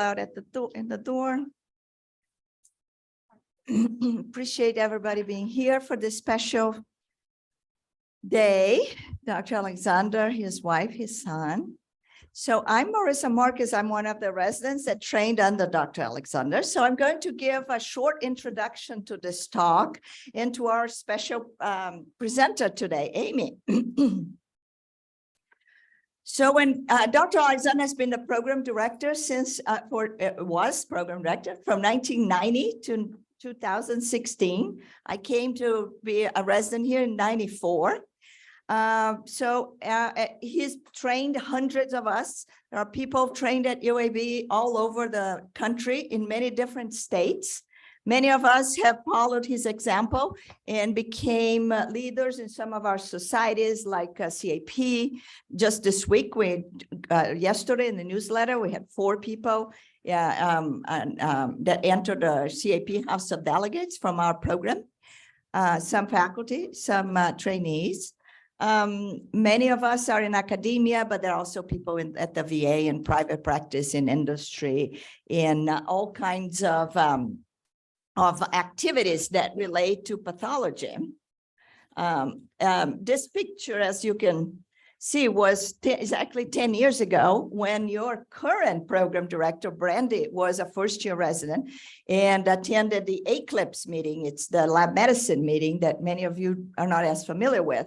out at the in the door. Appreciate everybody being here for this special day. Dr. Alexander, his wife, his son. So I'm Marissa Marquez. I'm one of the residents that trained under Dr. Alexander. So I'm going to give a short introduction to this talk and to our special presenter today, Amy. So when Dr. Alexander has been the program director since, was program director from 1990 to 2016. I came to be a resident here in 94. He's trained hundreds of us. There are people trained at UAB all over the country in many different states. Many of us have followed his example and became leaders in some of our societies like CAP. Just this week, yesterday in the newsletter, we had 4 people that entered the CAP House of Delegates from our program, some faculty, some trainees. Many of us are in academia, but there are also people at the VA in private practice, in industry, in all kinds of activities that relate to pathology. This picture, as you can see, was exactly 10 years ago when your current program director, Brandy, was a first-year resident and attended the ECLIPSE meeting. It's the lab medicine meeting that many of you are not as familiar with.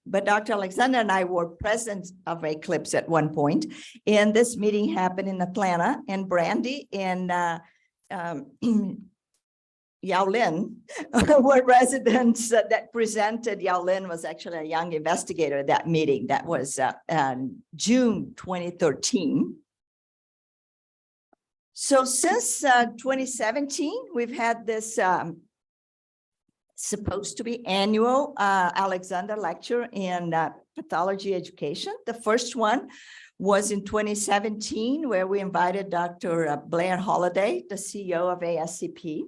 But Dr. Alexander and I were present of ECLIPSE at one point, and this meeting happened in Atlanta, and Brandy and Yao Lin were residents that presented. Yao Lin was actually a young investigator at that meeting. That was June 2013. So since 2017, we've had this supposed to be annual Alexander Lecture in Pathology Education. The first one was in 2017, where we invited Dr. Blair Holliday, the CEO of ASCP.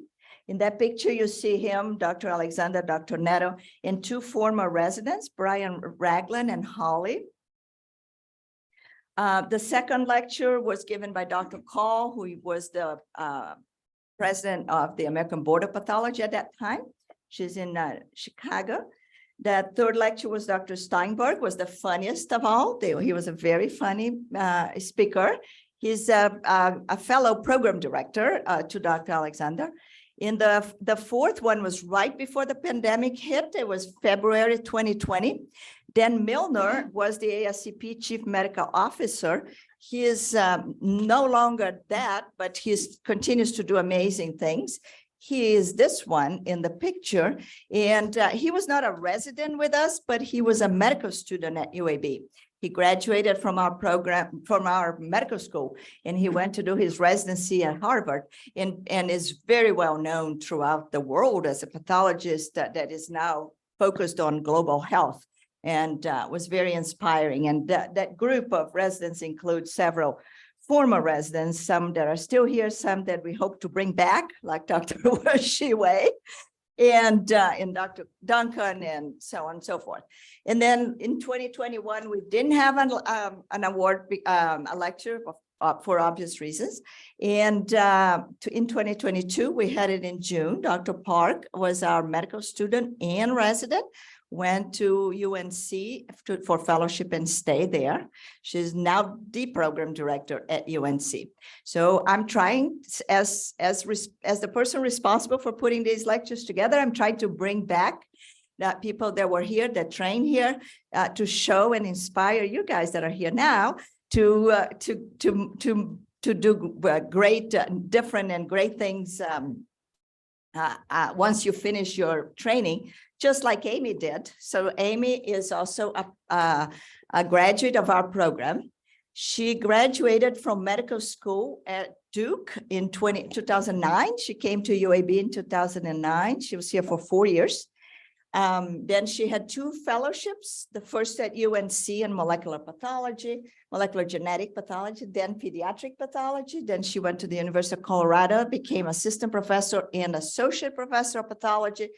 In that picture, you see him, Dr. Alexander, Dr. Neto, and 2 former residents, Brian Ragland and Holly. The second lecture was given by Dr. Call, who was the president of the American Board of Pathology at that time. She's in Chicago. The third lecture was Dr. Steinberg, was the funniest of all. He was a very funny speaker. He's a fellow program director to Dr. Alexander. In the fourth one was right before the pandemic hit. It was February 2020. Dan Milner was the ASCP Chief Medical Officer. He is no longer that, but he continues to do amazing things. He is this one in the picture, and he was not a resident with us, but he was a medical student at UAB. He graduated from our program, from our medical school, and he went to do his residency at Harvard, and is very well known throughout the world as a pathologist that is now focused on global health, and was very inspiring. And that group of residents includes several former residents, some that are still here, some that we hope to bring back, like Dr. Shiwei, and Dr. Duncan, and so on and so forth. And then in 2021, we didn't have an award, a lecture for obvious reasons. And in 2022, we had it in June. Dr. Park was our medical student and resident, went to UNC for fellowship and stay there. She's now the program director at UNC. So I'm trying, as the person responsible for putting these lectures together, I'm trying to bring back that people that were here, that trained here, to show and inspire you guys that are here now to do great, different and great things once you finish your training, just like Amy did. So Amy is also a graduate of our program. She graduated from medical school at Duke in 2009. She came to UAB in 2009. She was here for 4 years. Then she had 2 fellowships, the first at UNC in molecular pathology, molecular genetic pathology, then pediatric pathology. Then she went to the University of Colorado, became assistant professor and associate professor of pathology.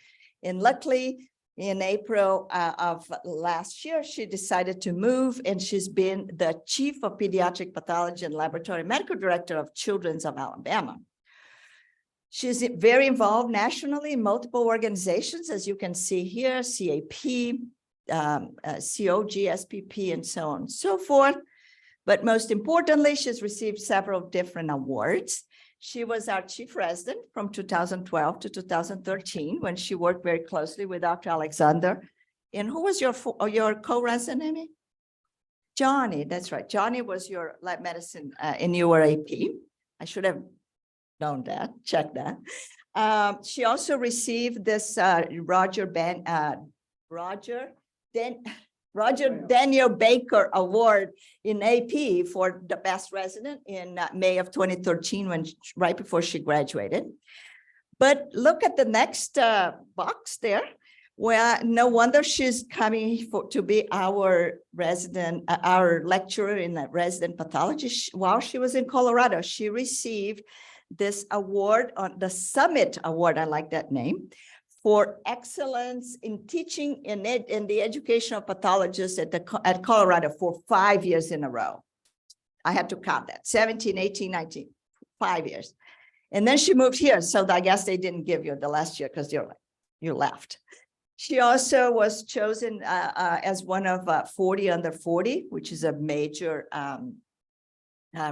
And luckily, In April of last year, she decided to move, and she's been the chief of pediatric pathology and laboratory medical director of Children's of Alabama. She's very involved nationally in multiple organizations, as you can see here, CAP, COG, SPP, and so on and so forth. But most importantly, she's received several different awards. She was our chief resident from 2012 to 2013, when she worked very closely with Dr. Alexander. And who was your co-resident, Amy? Johnny, that's right. Johnny was your lab medicine and you were AP. I should have known that, check that. She also received this Roger Daniel Baker Award in AP for the best resident in May of 2013, right before she graduated. But look at the next box there. Well, no wonder she's coming to be our resident, our lecturer in resident pathology. While she was in Colorado, she received this award, on the Summit Award, I like that name, for excellence in teaching in the education of pathologists at Colorado for 5 years in a row. I had to count that, 17, 18, 19, 5 years. And then she moved here. So I guess they didn't give you the last year because you left. She also was chosen as one of 40 under 40, which is a major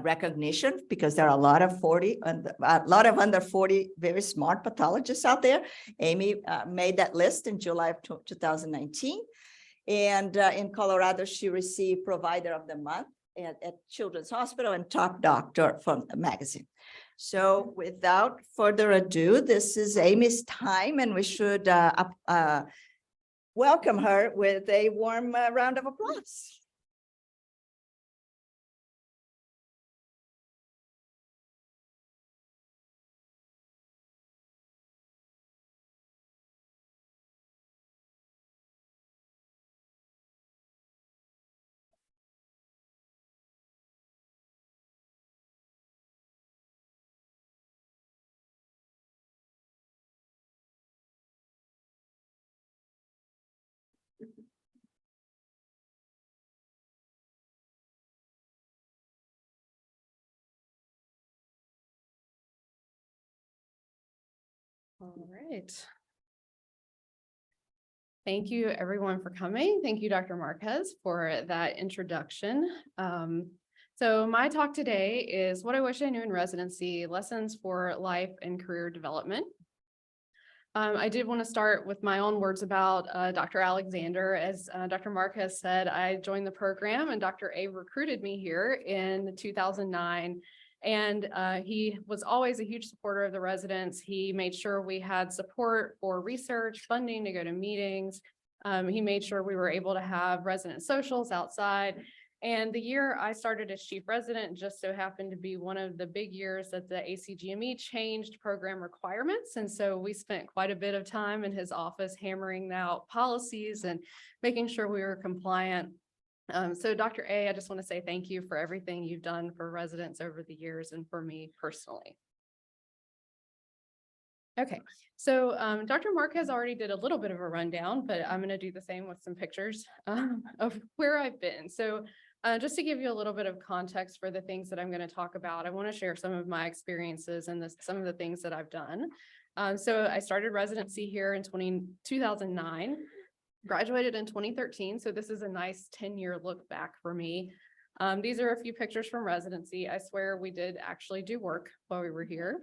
recognition, because there are a lot of 40 and a lot of under 40 very smart pathologists out there. Amy made that list in July of 2019. And in Colorado, she received Provider of the Month at Children's Hospital and Top Doctor from the magazine. So without further ado, this is Amy's time, and we should welcome her with a warm round of applause. All right. Thank you everyone for coming. Thank you, Dr. Marquez, for that introduction. So my talk today is what I wish I knew in residency, lessons for life and career development. I did want to start with my own words about Dr. Alexander. As Dr. Marquez said, I joined the program and Dr. A recruited me here in 2009. And he was always a huge supporter of the residents. He made sure we had support for research, funding to go to meetings. He made sure we were able to have resident socials outside. And the year I started as chief resident just so happened to be one of the big years that the ACGME changed program requirements. And so we spent quite a bit of time in his office hammering out policies and making sure we were compliant. So Dr. A, I just want to say thank you for everything you've done for residents over the years and for me personally. Okay, so Dr. Marquez already did a little bit of a rundown, but I'm going to do the same with some pictures of where I've been. So just to give you a little bit of context for the things that I'm going to talk about, I want to share some of my experiences and some of the things that I've done. So I started residency here in 2009. Graduated in 2013, so this is a nice 10-year look back for me. These are a few pictures from residency. I swear we did actually do work while we were here.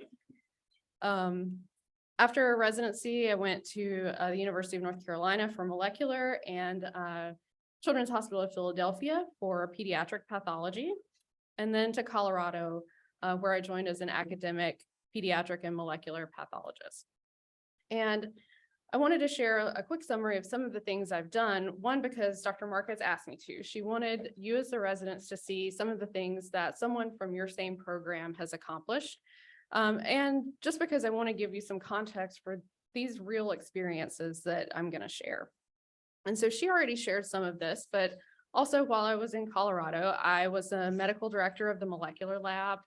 After residency, I went to the University of North Carolina for molecular and Children's Hospital of Philadelphia for pediatric pathology, and then to Colorado, where I joined as an academic pediatric and molecular pathologist. And I wanted to share a quick summary of some of the things I've done. One, because Dr. Marquez asked me to. She wanted you as the residents to see some of the things that someone from your same program has accomplished. And just because I want to give you some context for these real experiences that I'm going to share. And so she already shared some of this, but also while I was in Colorado, I was a medical director of the molecular lab.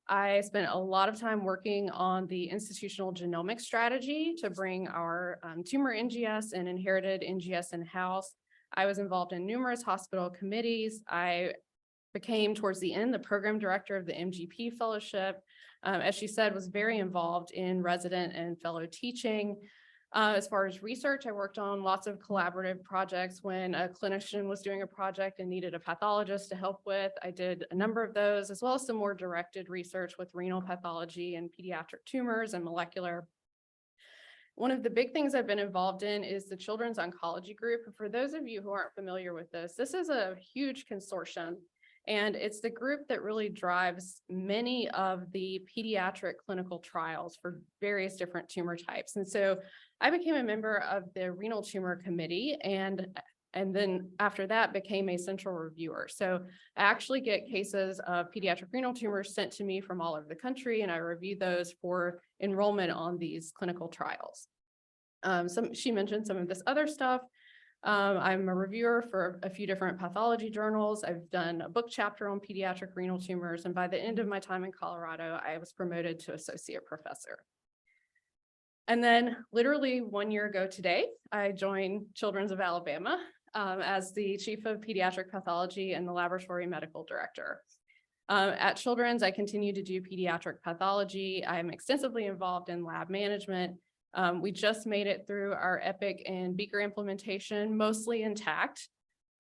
I spent a lot of time working on the institutional genomic strategy to bring our tumor NGS and inherited NGS in-house. I was involved in numerous hospital committees. I became, towards the end, the program director of the MGP fellowship. As she said, was very involved in resident and fellow teaching. As far as research, I worked on lots of collaborative projects when a clinician was doing a project and needed a pathologist to help with. I did a number of those, as well as some more directed research with renal pathology and pediatric tumors and molecular. One of the big things I've been involved in is the Children's Oncology Group. For those of you who aren't familiar with this is a huge consortium, and it's the group that really drives many of the pediatric clinical trials for various different tumor types. And so I became a member of the renal tumor committee, and then after that became a central reviewer. So I actually get cases of pediatric renal tumors sent to me from all over the country, and I review those for enrollment on these clinical trials. She mentioned some of this other stuff. I'm a reviewer for a few different pathology journals. I've done a book chapter on pediatric renal tumors, and by the end of my time in Colorado, I was promoted to associate professor. And then literally 1 year ago today, I joined Children's of Alabama as the chief of pediatric pathology and the laboratory medical director. At Children's, I continue to do pediatric pathology. I'm extensively involved in lab management. We just made it through our EPIC and Beaker implementation, mostly intact.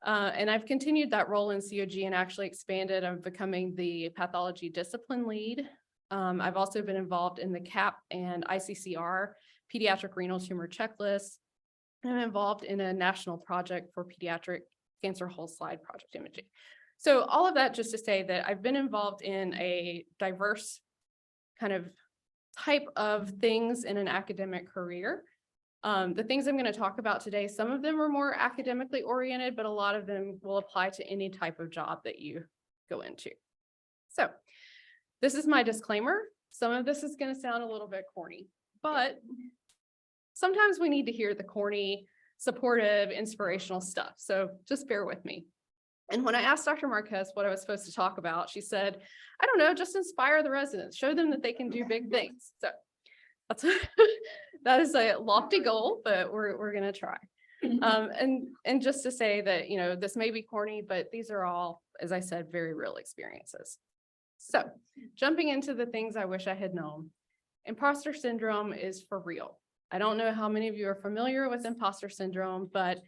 And I've continued that role in COG and actually expanded. I'm becoming the pathology discipline lead. I've also been involved in the CAP and ICCR pediatric renal tumor checklist. I'm involved in a national project for pediatric cancer whole slide project imaging. So all of that just to say that I've been involved in a diverse kind of type of things in an academic career. The things I'm going to talk about today, some of them are more academically oriented, but a lot of them will apply to any type of job that you go into. So this is my disclaimer. Some of this is going to sound a little bit corny, but sometimes we need to hear the corny, supportive, inspirational stuff. So just bear with me. And when I asked Dr. Marquez what I was supposed to talk about, she said, I don't know, just inspire the residents, show them that they can do big things. So that's that is a lofty goal, but we're going to try. And just to say that, you know, this may be corny, but these are all, as I said, very real experiences. So jumping into the things I wish I had known, imposter syndrome is for real. I don't know how many of you are familiar with imposter syndrome, but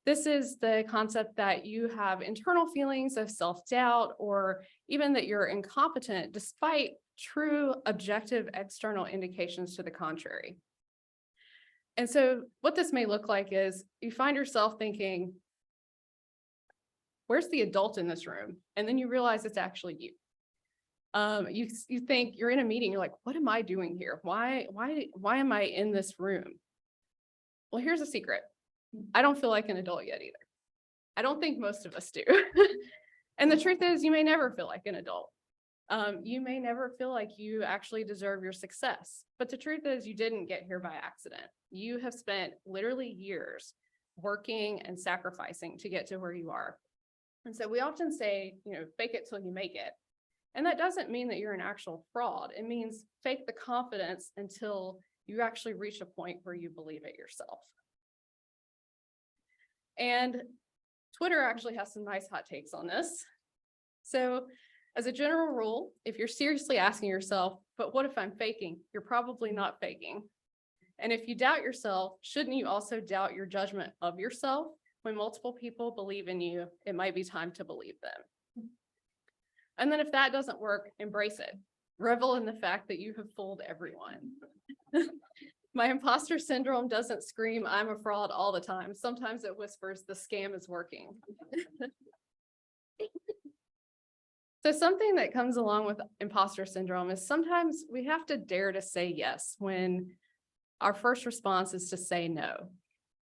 this is the concept that you have internal feelings of self-doubt or even that you're incompetent despite true objective external indications to the contrary. And so what this may look like is you find yourself thinking, where's the adult in this room? And then you realize it's actually you. You think you're in a meeting, you're like, what am I doing here? Why am I in this room? Well, here's a secret. I don't feel like an adult yet either. I don't think most of us do. And the truth is, you may never feel like an adult. You may never feel like you actually deserve your success. But the truth is, you didn't get here by accident. You have spent literally years working and sacrificing to get to where you are. And so we often say, you know, fake it till you make it. And that doesn't mean that you're an actual fraud. It means fake the confidence until you actually reach a point where you believe it yourself. And Twitter actually has some nice hot takes on this. So as a general rule, if you're seriously asking yourself, but what if I'm faking? You're probably not faking. And if you doubt yourself, shouldn't you also doubt your judgment of yourself? When multiple people believe in you, it might be time to believe them. And then if that doesn't work, embrace it. Revel in the fact that you have fooled everyone. My imposter syndrome doesn't scream, I'm a fraud all the time. Sometimes it whispers, the scam is working. So something that comes along with imposter syndrome is sometimes we have to dare to say yes when our first response is to say no.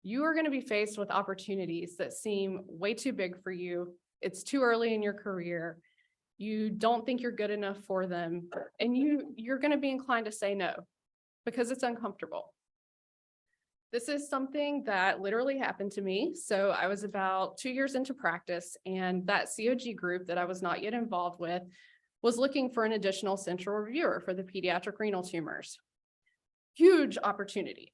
You are going to be faced with opportunities that seem way too big for you. It's too early in your career. You don't think you're good enough for them, and you're going to be inclined to say no because it's uncomfortable. This is something that literally happened to me. So I was about 2 years into practice, and that COG group that I was not yet involved with was looking for an additional central reviewer for the pediatric renal tumors. Huge opportunity,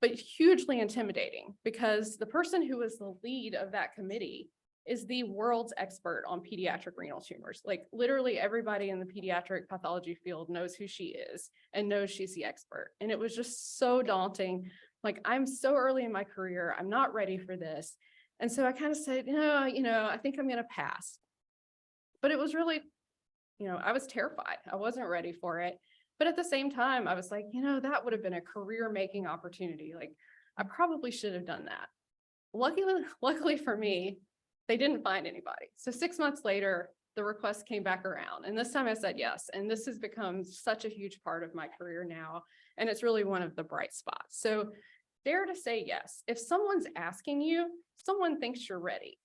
but hugely intimidating because the person who was the lead of that committee is the world's expert on pediatric renal tumors. Like literally everybody in the pediatric pathology field knows who she is and knows she's the expert. And it was just so daunting. Like, I'm so early in my career, I'm not ready for this. And so I kind of said, no, I think I'm going to pass. But it was really, I was terrified. I wasn't ready for it. But at the same time, I was like, that would have been a career-making opportunity. Like, I probably should have done that. Luckily for me, they didn't find anybody. So 6 months later, the request came back around. And this time I said yes. And this has become such a huge part of my career now. And it's really one of the bright spots. So dare to say yes. If someone's asking you, someone thinks you're ready.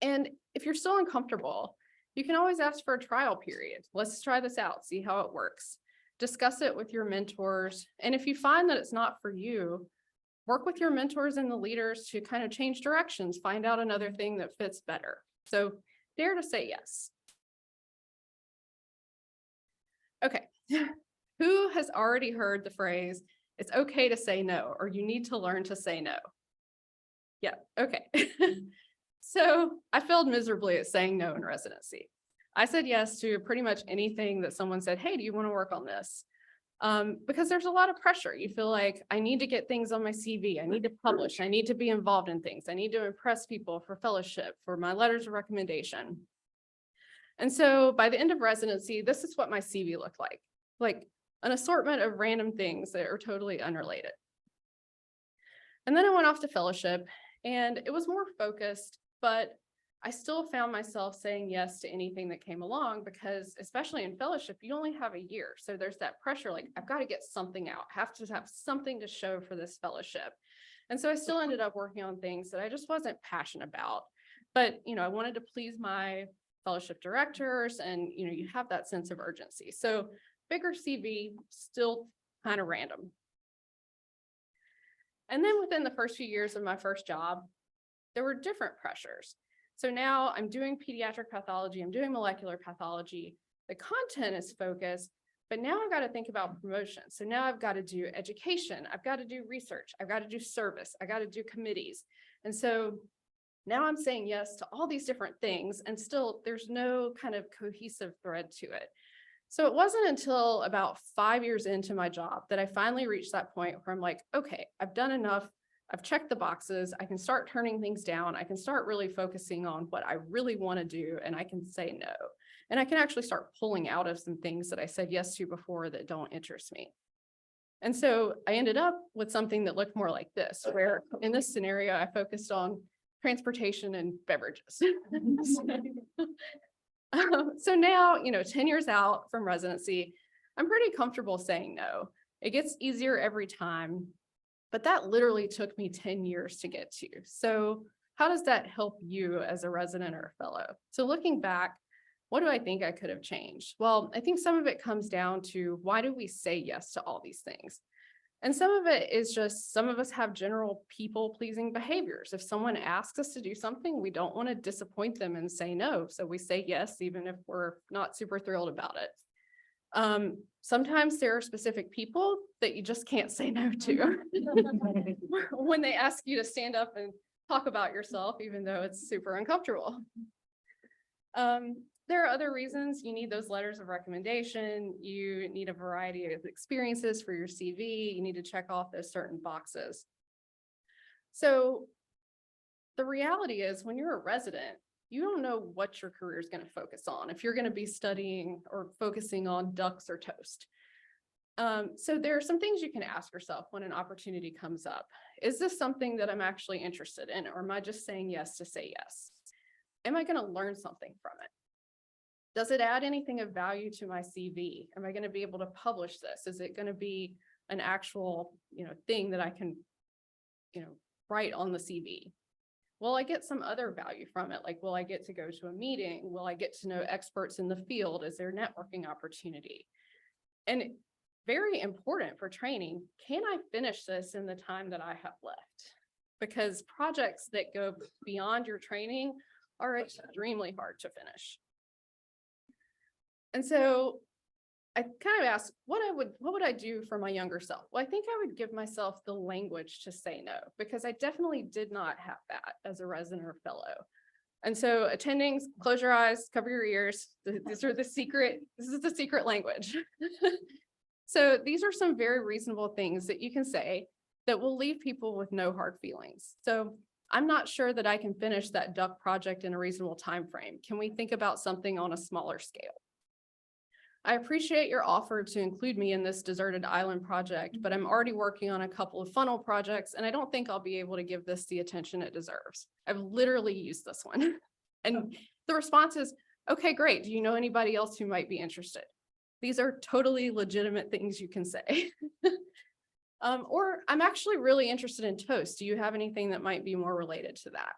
And if you're still uncomfortable, you can always ask for a trial period. Let's try this out, see how it works. Discuss it with your mentors. And if you find that it's not for you, work with your mentors and the leaders to kind of change directions, find out another thing that fits better. So dare to say yes. Okay, who has already heard the phrase, it's okay to say no, or you need to learn to say no? Yeah, okay. So I failed miserably at saying no in residency. I said yes to pretty much anything that someone said, hey, do you want to work on this? Because there's a lot of pressure. You feel like I need to get things on my CV. I need to publish. I need to be involved in things. I need to impress people for fellowship, for my letters of recommendation. And so by the end of residency, this is what my CV looked like an assortment of random things that are totally unrelated. And then I went off to fellowship and it was more focused, but I still found myself saying yes to anything that came along because especially in fellowship, you only have a year. So there's that pressure, like I've got to get something out, have to have something to show for this fellowship. And so I still ended up working on things that I just wasn't passionate about. But, I wanted to please my fellowship directors and, you have that sense of urgency. So bigger CV, still kind of random. And then within the first few years of my first job, there were different pressures. So now I'm doing pediatric pathology, I'm doing molecular pathology, the content is focused, but now I've got to think about promotion. So now I've got to do education, I've got to do research, I've got to do service, I got to do committees. And so now I'm saying yes to all these different things and still there's no kind of cohesive thread to it. So it wasn't until about 5 years into my job that I finally reached that point where I'm like, okay, I've done enough. I've checked the boxes. I can start turning things down. I can start really focusing on what I really want to do. And I can say no. And I can actually start pulling out of some things that I said yes to before that don't interest me. And so I ended up with something that looked more like this, where in this scenario, I focused on transportation and beverages. So now, 10 years out from residency, I'm pretty comfortable saying no. It gets easier every time, but that literally took me 10 years to get to. So how does that help you as a resident or a fellow? So looking back, what do I think I could have changed? Well, I think some of it comes down to why do we say yes to all these things? And some of it is just some of us have general people-pleasing behaviors. If someone asks us to do something, we don't want to disappoint them and say no. So we say yes, even if we're not super thrilled about it. Sometimes there are specific people that you just can't say no to when they ask you to stand up and talk about yourself, even though it's super uncomfortable. There are other reasons you need those letters of recommendation. You need a variety of experiences for your CV. You need to check off those certain boxes. So the reality is when you're a resident, you don't know what your career is going to focus on, if you're going to be studying or focusing on ducks or toast. So there are some things you can ask yourself when an opportunity comes up. Is this something that I'm actually interested in, or am I just saying yes to say yes? Am I going to learn something from it? Does it add anything of value to my CV? Am I going to be able to publish this? Is it going to be an actual, thing that I can, write on the CV? Will I get some other value from it? Like, will I get to go to a meeting? Will I get to know experts in the field? Is there networking opportunity? And very important for training, can I finish this in the time that I have left? Because projects that go beyond your training are extremely hard to finish. And so I kind of asked what would I do for my younger self? Well, I think I would give myself the language to say no, because I definitely did not have that as a resident or fellow. And so attendings, close your eyes, cover your ears. This is the secret language. So these are some very reasonable things that you can say that will leave people with no hard feelings. So I'm not sure that I can finish that duck project in a reasonable time frame. Can we think about something on a smaller scale? I appreciate your offer to include me in this deserted island project, but I'm already working on a couple of funnel projects and I don't think I'll be able to give this the attention it deserves. I've literally used this one. And the response is, okay, great. Do you know anybody else who might be interested? These are totally legitimate things you can say. Or I'm actually really interested in toast. Do you have anything that might be more related to that?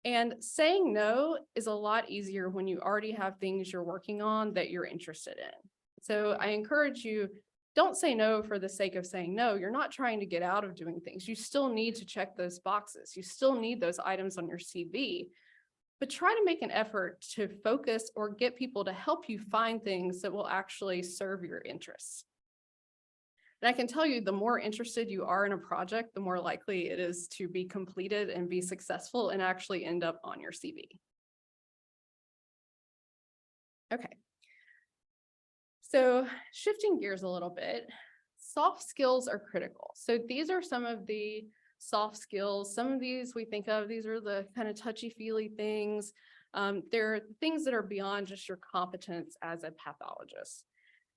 And saying no is a lot easier when you already have things you're working on that you're interested in. So I encourage you, don't say no for the sake of saying no. You're not trying to get out of doing things. You still need to check those boxes. You still need those items on your CV, but try to make an effort to focus or get people to help you find things that will actually serve your interests. And I can tell you, the more interested you are in a project, the more likely it is to be completed and be successful and actually end up on your CV. Okay. So shifting gears a little bit, soft skills are critical. So these are some of the soft skills. Some of these we think of, these are the kind of touchy-feely things. They're things that are beyond just your competence as a pathologist.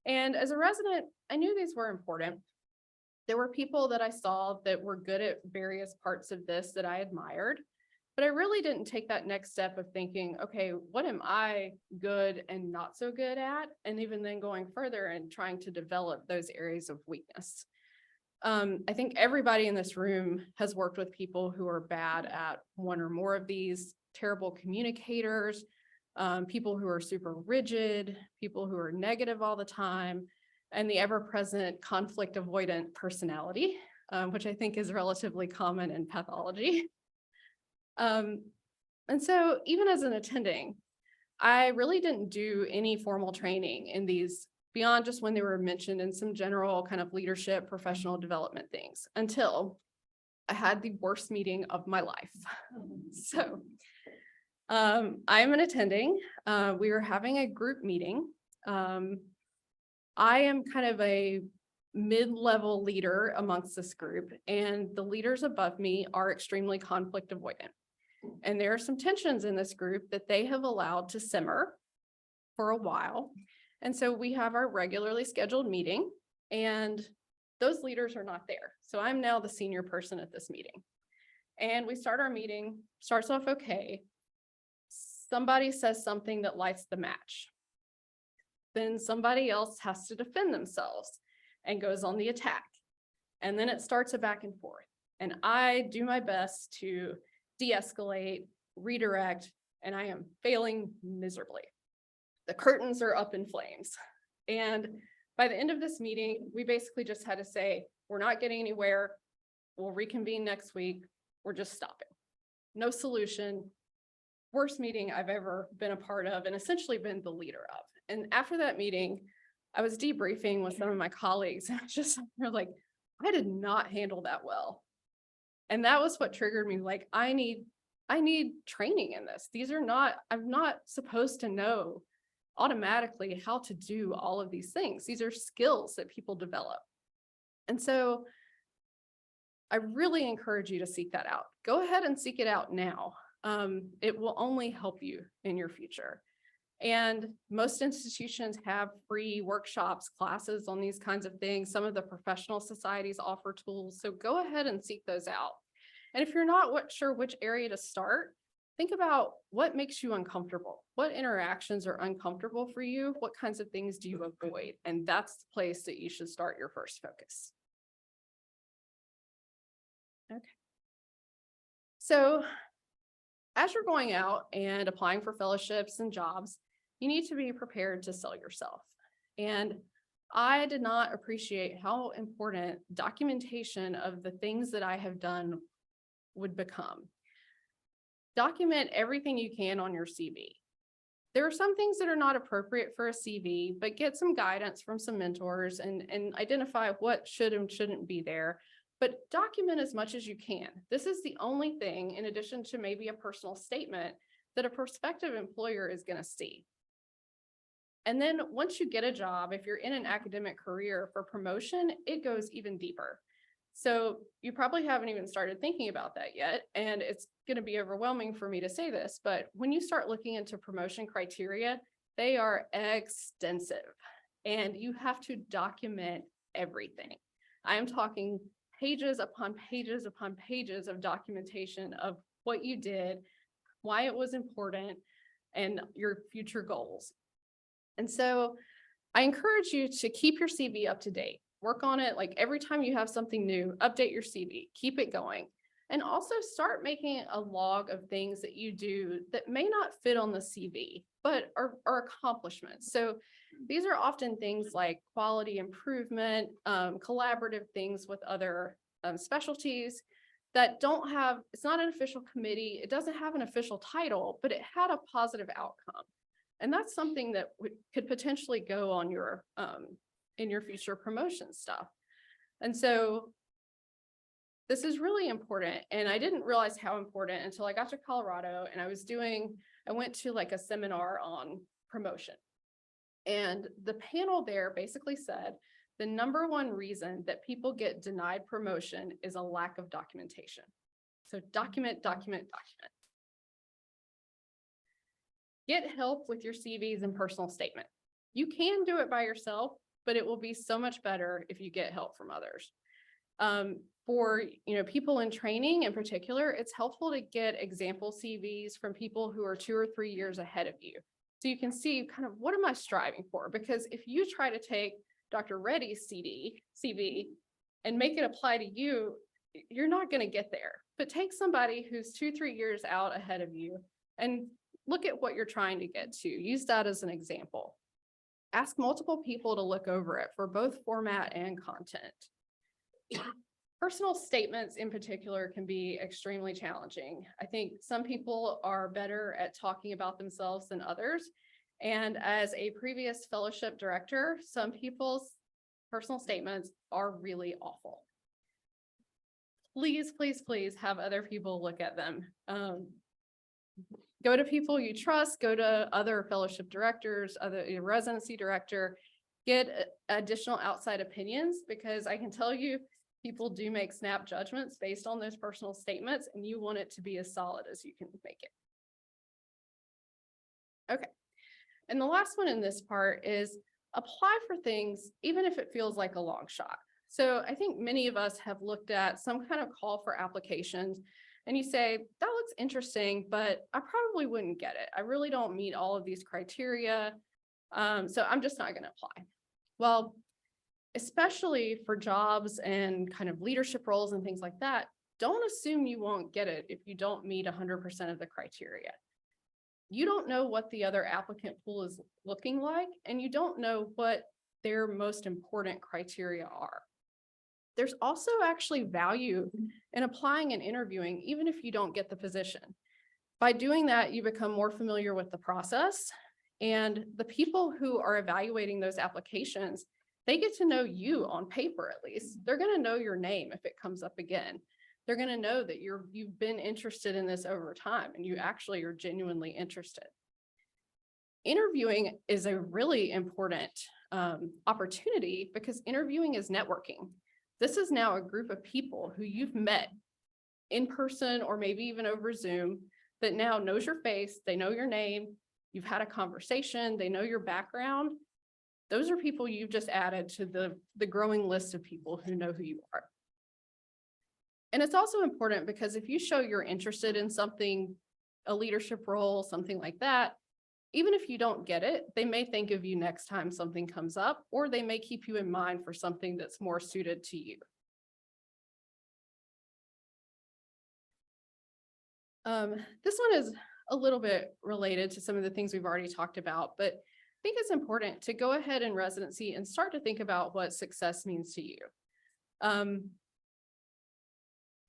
And as a resident, I knew these were important. There were people that I saw that were good at various parts of this that I admired, but I really didn't take that next step of thinking, okay, what am I good and not so good at? And even then going further and trying to develop those areas of weakness. I think everybody in this room has worked with people who are bad at one or more of these, terrible communicators, people who are super rigid, people who are negative all the time, and the ever-present conflict avoidant personality, which I think is relatively common in pathology. And so even as an attending, I really didn't do any formal training in these beyond just when they were mentioned in some general kind of leadership, professional development things until I had the worst meeting of my life. So I'm an attending. We were having a group meeting. I am kind of a mid-level leader amongst this group, and the leaders above me are extremely conflict avoidant. And there are some tensions in this group that they have allowed to simmer for a while. And so we have our regularly scheduled meeting, and those leaders are not there. So I'm now the senior person at this meeting. And we start our meeting, starts off okay. Somebody says something that lights the match. Then somebody else has to defend themselves and goes on the attack. And then it starts a back and forth. And I do my best to de-escalate, redirect, and I am failing miserably. The curtains are up in flames. And by the end of this meeting, we basically just had to say, we're not getting anywhere. We'll reconvene next week. We're just stopping. No solution. Worst meeting I've ever been a part of and essentially been the leader of. And after that meeting, I was debriefing with some of my colleagues and they're like, I did not handle that well. And that was what triggered me. Like, I need training in this. I'm not supposed to know automatically how to do all of these things. These are skills that people develop. And so I really encourage you to seek that out. Go ahead and seek it out now. It will only help you in your future. And most institutions have free workshops, classes on these kinds of things. Some of the professional societies offer tools. So go ahead and seek those out. And if you're not sure which area to start, think about what makes you uncomfortable. What interactions are uncomfortable for you? What kinds of things do you avoid? And that's the place that you should start your first focus. Okay. So as you're going out and applying for fellowships and jobs, you need to be prepared to sell yourself. And I did not appreciate how important documentation of the things that I have done would become. Document everything you can on your CV. There are some things that are not appropriate for a CV, but get some guidance from some mentors and identify what should and shouldn't be there. But document as much as you can. This is the only thing, in addition to maybe a personal statement, that a prospective employer is going to see. And then once you get a job, if you're in an academic career for promotion, it goes even deeper. So you probably haven't even started thinking about that yet. And it's going to be overwhelming for me to say this, but when you start looking into promotion criteria, they are extensive and you have to document everything. I am talking pages upon pages upon pages of documentation of what you did, why it was important, and your future goals. And so I encourage you to keep your CV up to date. Work on it. Like every time you have something new, update your CV, keep it going. And also start making a log of things that you do that may not fit on the CV, but are accomplishments. So these are often things like quality improvement, collaborative things with other specialties that don't have, it's not an official committee, it doesn't have an official title, but it had a positive outcome. And that's something that could potentially go on your in your future promotion stuff. And so this is really important. And I didn't realize how important until I got to Colorado and I went to like a seminar on promotion. And the panel there basically said the number one reason that people get denied promotion is a lack of documentation. So document, document, document. Get help with your CVs and personal statement. You can do it by yourself, but it will be so much better if you get help from others. For people in training in particular, it's helpful to get example CVs from people who are 2 or 3 years ahead of you. So you can see kind of what am I striving for? Because if you try to take Dr. Reddy's CV and make it apply to you, you're not going to get there. But take somebody who's 2, 3 years out ahead of you and look at what you're trying to get to. Use that as an example. Ask multiple people to look over it for both format and content. Personal statements in particular can be extremely challenging. I think some people are better at talking about themselves than others. And as a previous fellowship director, some people's personal statements are really awful. Please, please, please have other people look at them. Go to people you trust, go to other fellowship directors, your residency director, get additional outside opinions, because I can tell you people do make snap judgments based on those personal statements, and you want it to be as solid as you can make it. Okay. And the last one in this part is apply for things, even if it feels like a long shot. So I think many of us have looked at some kind of call for applications and you say, that looks interesting, but I probably wouldn't get it. I really don't meet all of these criteria. So I'm just not going to apply. Well, especially for jobs and kind of leadership roles and things like that, don't assume you won't get it if you don't meet 100% of the criteria. You don't know what the other applicant pool is looking like, and you don't know what their most important criteria are. There's also actually value in applying and interviewing, even if you don't get the position. By doing that, you become more familiar with the process, and the people who are evaluating those applications, they get to know you on paper at least. They're going to know your name if it comes up again. They're going to know that you've been interested in this over time and you actually are genuinely interested. Interviewing is a really important opportunity because interviewing is networking. This is now a group of people who you've met in person or maybe even over Zoom that now knows your face, they know your name, you've had a conversation, they know your background. Those are people you've just added to the growing list of people who know who you are. And it's also important because if you show you're interested in something, a leadership role, something like that, even if you don't get it, they may think of you next time something comes up, or they may keep you in mind for something that's more suited to you. This one is a little bit related to some of the things we've already talked about, but I think it's important to go ahead in residency and start to think about what success means to you.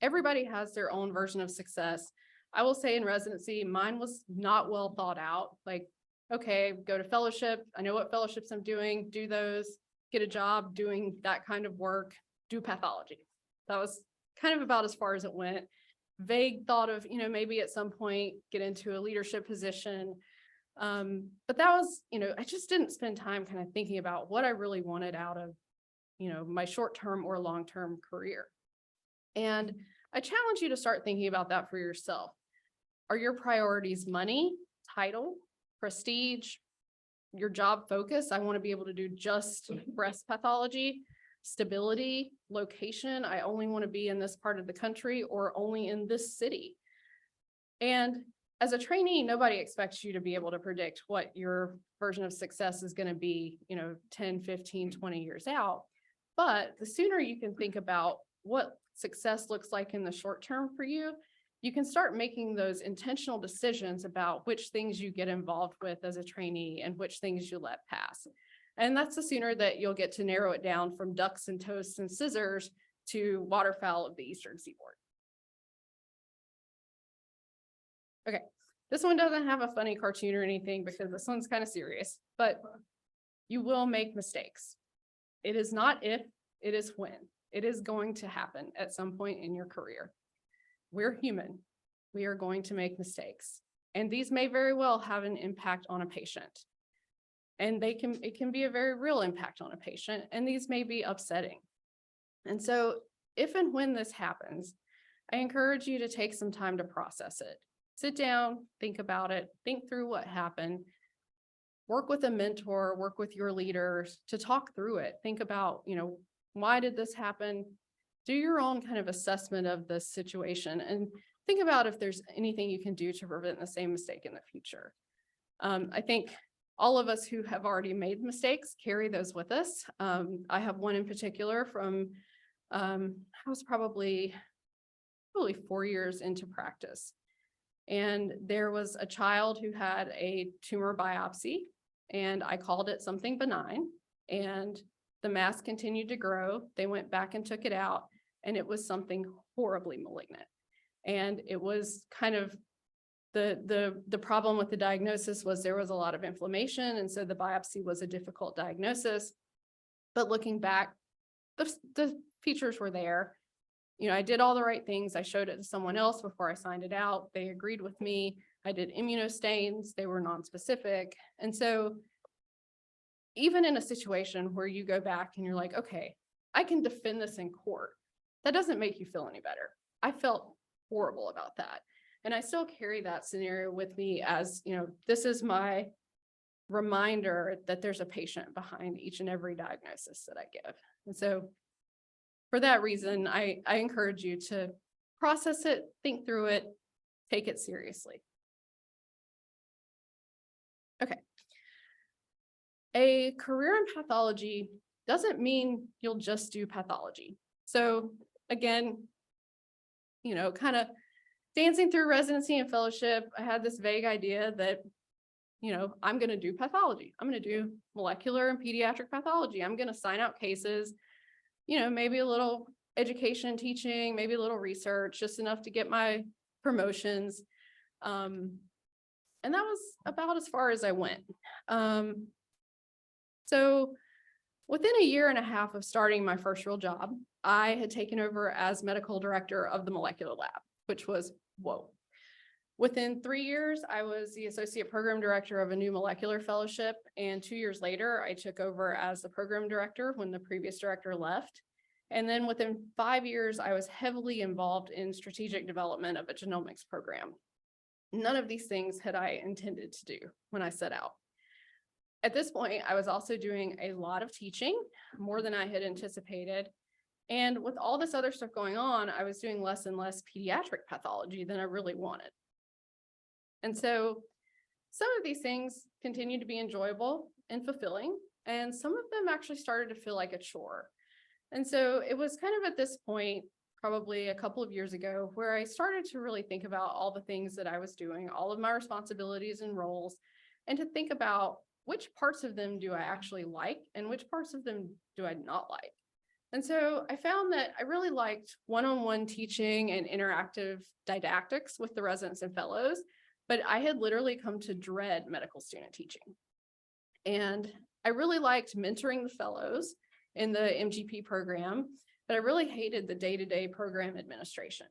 Everybody has their own version of success. I will say in residency, mine was not well thought out. Like okay, go to fellowship. I know what fellowships I'm doing, do those, get a job doing that kind of work, do pathology. That was kind of about as far as it went. Vague thought of, maybe at some point get into a leadership position. But that was, I just didn't spend time kind of thinking about what I really wanted out of, my short-term or long-term career. And I challenge you to start thinking about that for yourself. Are your priorities money, title, prestige, your job focus? I want to be able to do just breast pathology, stability, location. I only want to be in this part of the country or only in this city. And as a trainee, nobody expects you to be able to predict what your version of success is going to be, 10, 15, 20 years out. But the sooner you can think about what success looks like in the short term for you, you can start making those intentional decisions about which things you get involved with as a trainee and which things you let pass. And that's the sooner that you'll get to narrow it down from ducks and toasts and scissors to waterfowl of the Eastern Seaboard. Okay, this one doesn't have a funny cartoon or anything because this one's kind of serious, but you will make mistakes. It is not if, it is when. It is going to happen at some point in your career. We're human. We are going to make mistakes. And these may very well have an impact on a patient. And it can be a very real impact on a patient, and these may be upsetting. And so if and when this happens, I encourage you to take some time to process it. Sit down, think about it, think through what happened, work with a mentor, work with your leaders to talk through it. Think about, why did this happen? Do your own kind of assessment of the situation and think about if there's anything you can do to prevent the same mistake in the future. I think all of us who have already made mistakes carry those with us. I have one in particular from, I was probably 4 years into practice. And there was a child who had a tumor biopsy, and I called it something benign, and the mass continued to grow. They went back and took it out, and it was something horribly malignant. And it was kind of the problem with the diagnosis was there was a lot of inflammation, and so the biopsy was a difficult diagnosis. But looking back, the features were there. I did all the right things. I showed it to someone else before I signed it out. They agreed with me. I did immunostains. They were nonspecific. And so even in a situation where you go back and you're like, okay, I can defend this in court, that doesn't make you feel any better. I felt horrible about that. And I still carry that scenario with me as, this is my reminder that there's a patient behind each and every diagnosis that I give. And so for that reason, I encourage you to process it, think through it, take it seriously. Okay. A career in pathology doesn't mean you'll just do pathology. So again, kind of dancing through residency and fellowship, I had this vague idea that, I'm going to do pathology. I'm going to do molecular and pediatric pathology. I'm going to sign out cases, maybe a little education, teaching, maybe a little research, just enough to get my promotions. And that was about as far as I went. So within a year and a half of starting my first real job, I had taken over as medical director of the molecular lab, which was whoa. Within 3 years, I was the associate program director of a new molecular fellowship. And 2 years later, I took over as the program director when the previous director left. And then within 5 years, I was heavily involved in strategic development of a genomics program. None of these things had I intended to do when I set out. At this point, I was also doing a lot of teaching, more than I had anticipated. And with all this other stuff going on, I was doing less and less pediatric pathology than I really wanted. And so some of these things continued to be enjoyable and fulfilling, and some of them actually started to feel like a chore. And so it was kind of at this point, probably a couple of years ago, where I started to really think about all the things that I was doing, all of my responsibilities and roles, and to think about which parts of them do I actually like and which parts of them do I not like. And so I found that I really liked one-on-one teaching and interactive didactics with the residents and fellows, but I had literally come to dread medical student teaching. And I really liked mentoring the fellows in the MGP program, but I really hated the day-to-day program administration.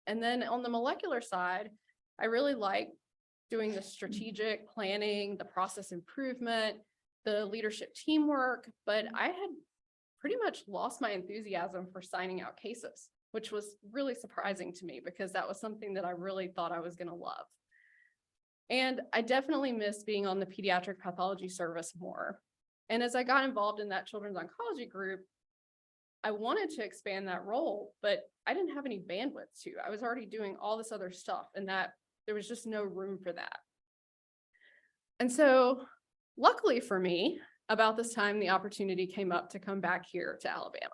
And then on the molecular side, I really liked doing the strategic planning, the process improvement, the leadership teamwork, but I had pretty much lost my enthusiasm for signing out cases, which was really surprising to me because that was something that I really thought I was going to love. And I definitely missed being on the pediatric pathology service more. And as I got involved in that children's oncology group, I wanted to expand that role, but I didn't have any bandwidth to. I was already doing all this other stuff and that there was just no room for that. And so luckily for me, about this time, the opportunity came up to come back here to Alabama.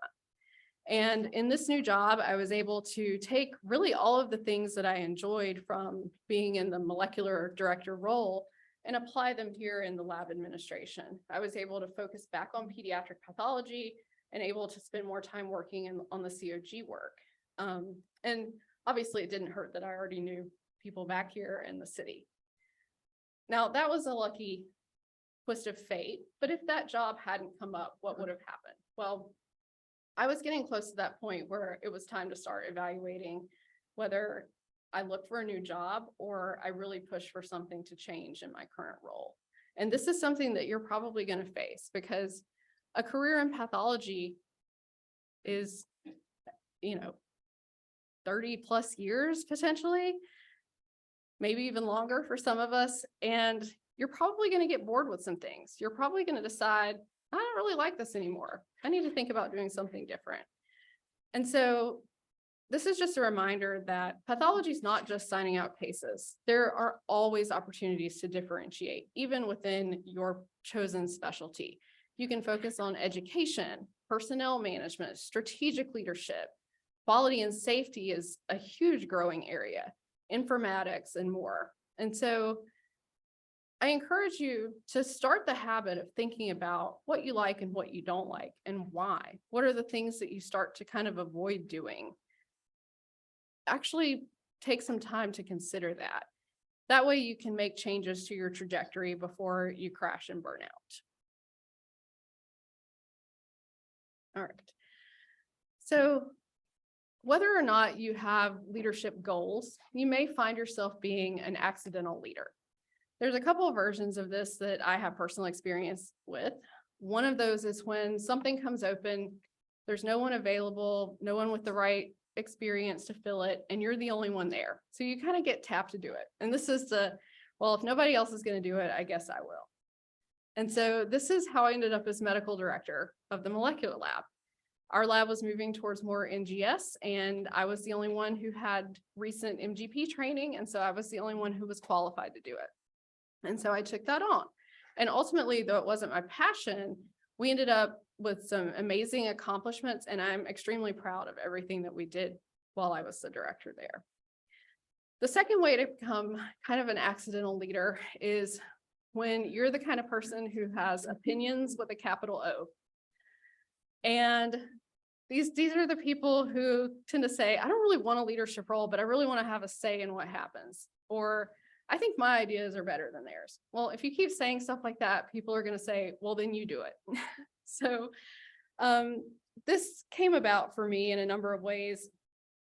And in this new job, I was able to take really all of the things that I enjoyed from being in the molecular director role and apply them here in the lab administration. I was able to focus back on pediatric pathology and able to spend more time working on the COG work. And obviously it didn't hurt that I already knew people back here in the city. Now that was a lucky twist of fate, but if that job hadn't come up, what would have happened? Well, I was getting close to that point where it was time to start evaluating whether I look for a new job or I really push for something to change in my current role. And this is something that you're probably going to face because a career in pathology is, 30 plus years potentially, maybe even longer for some of us. And you're probably going to get bored with some things. You're probably going to decide, I don't really like this anymore. I need to think about doing something different. And so this is just a reminder that pathology is not just signing out cases. There are always opportunities to differentiate, even within your chosen specialty. You can focus on education, personnel management, strategic leadership. Quality and safety is a huge growing area, informatics and more. And so I encourage you to start the habit of thinking about what you like and what you don't like and why. What are the things that you start to kind of avoid doing? Actually take some time to consider that. That way you can make changes to your trajectory before you crash and burn out. All right. So whether or not you have leadership goals, you may find yourself being an accidental leader. There's a couple of versions of this that I have personal experience with. One of those is when something comes open, there's no one available, no one with the right experience to fill it, and you're the only one there. So you kind of get tapped to do it. And this is well, if nobody else is going to do it, I guess I will. And so this is how I ended up as medical director of the molecular lab. Our lab was moving towards more NGS, and I was the only one who had recent MGP training, and so I was the only one who was qualified to do it. And so I took that on. And ultimately, though it wasn't my passion, we ended up with some amazing accomplishments, and I'm extremely proud of everything that we did while I was the director there. The second way to become kind of an accidental leader is when you're the kind of person who has opinions with a capital O. And these are the people who tend to say, I don't really want a leadership role, but I really want to have a say in what happens. Or I think my ideas are better than theirs. Well, if you keep saying stuff like that, people are going to say, well, then you do it. So this came about for me in a number of ways.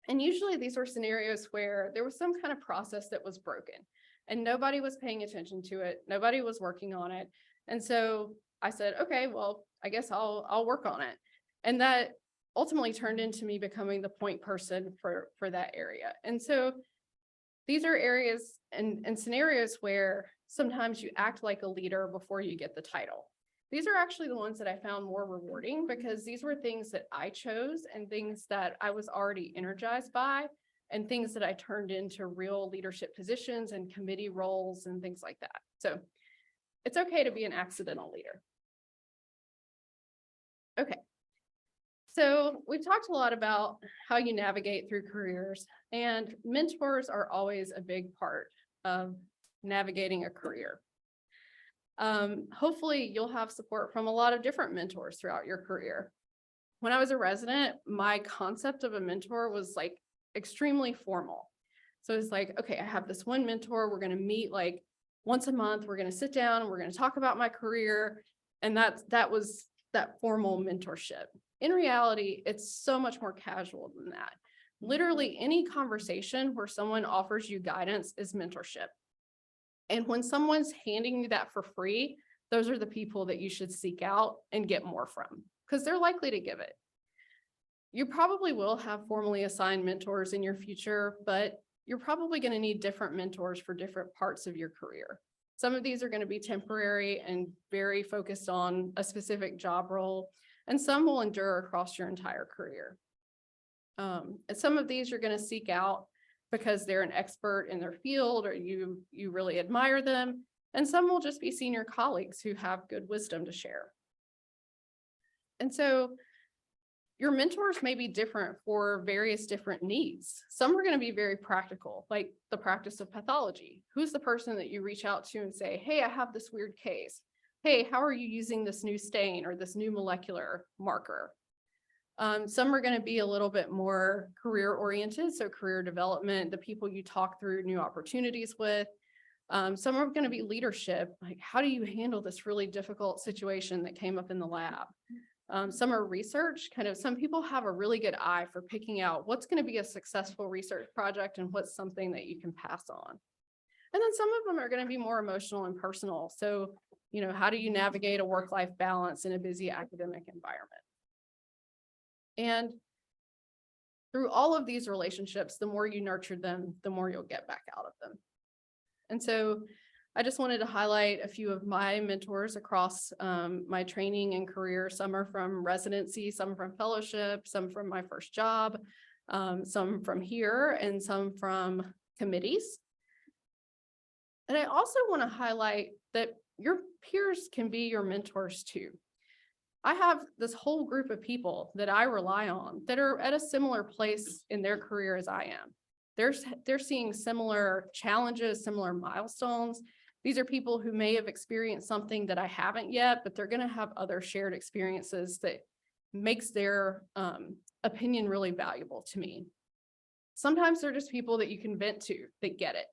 And usually these were scenarios where there was some kind of process that was broken and nobody was paying attention to it. Nobody was working on it. And so I said, okay, well, I guess I'll work on it. And that ultimately turned into me becoming the point person for that area. And so these are areas and scenarios where sometimes you act like a leader before you get the title. These are actually the ones that I found more rewarding because these were things that I chose and things that I was already energized by and things that I turned into real leadership positions and committee roles and things like that. So it's okay to be an accidental leader. Okay. So we've talked a lot about how you navigate through careers, and mentors are always a big part of navigating a career. Hopefully you'll have support from a lot of different mentors throughout your career. When I was a resident, my concept of a mentor was like extremely formal. So it's like, okay, I have this one mentor. We're going to meet like once a month. We're going to sit down. We're going to talk about my career. And that was that formal mentorship. In reality, it's so much more casual than that. Literally any conversation where someone offers you guidance is mentorship. And when someone's handing you that for free, those are the people that you should seek out and get more from, because they're likely to give it. You probably will have formally assigned mentors in your future, but you're probably going to need different mentors for different parts of your career. Some of these are going to be temporary and very focused on a specific job role, and some will endure across your entire career. And some of these you're going to seek out because they're an expert in their field or you really admire them, and some will just be senior colleagues who have good wisdom to share. And so your mentors may be different for various different needs. Some are going to be very practical, like the practice of pathology. Who's the person that you reach out to and say, hey, I have this weird case. Hey, how are you using this new stain or this new molecular marker? Some are going to be a little bit more career oriented, so career development, the people you talk through new opportunities with. Some are going to be leadership, like how do you handle this really difficult situation that came up in the lab? Some are research, some people have a really good eye for picking out what's going to be a successful research project and what's something that you can pass on. And then some of them are going to be more emotional and personal. So, how do you navigate a work-life balance in a busy academic environment? And through all of these relationships, the more you nurture them, the more you'll get back out of them. And so I just wanted to highlight a few of my mentors across my training and career. Some are from residency, some from fellowship, some from my first job, some from here, and some from committees. And I also want to highlight that your peers can be your mentors too. I have this whole group of people that I rely on that are at a similar place in their career as I am. They're seeing similar challenges, similar milestones. These are people who may have experienced something that I haven't yet, but they're going to have other shared experiences that makes their opinion really valuable to me. Sometimes they're just people that you can vent to that get it.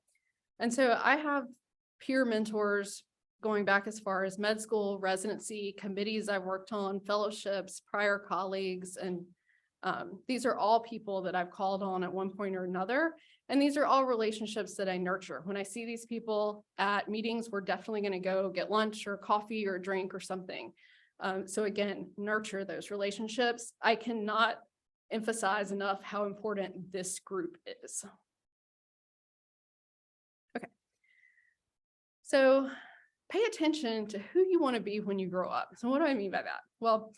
And so I have peer mentors going back as far as med school, residency, committees I've worked on, fellowships, prior colleagues, and these are all people that I've called on at one point or another. And these are all relationships that I nurture. When I see these people at meetings, we're definitely going to go get lunch or coffee or a drink or something. So again, nurture those relationships. I cannot emphasize enough how important this group is. Okay. So pay attention to who you want to be when you grow up. So what do I mean by that? Well,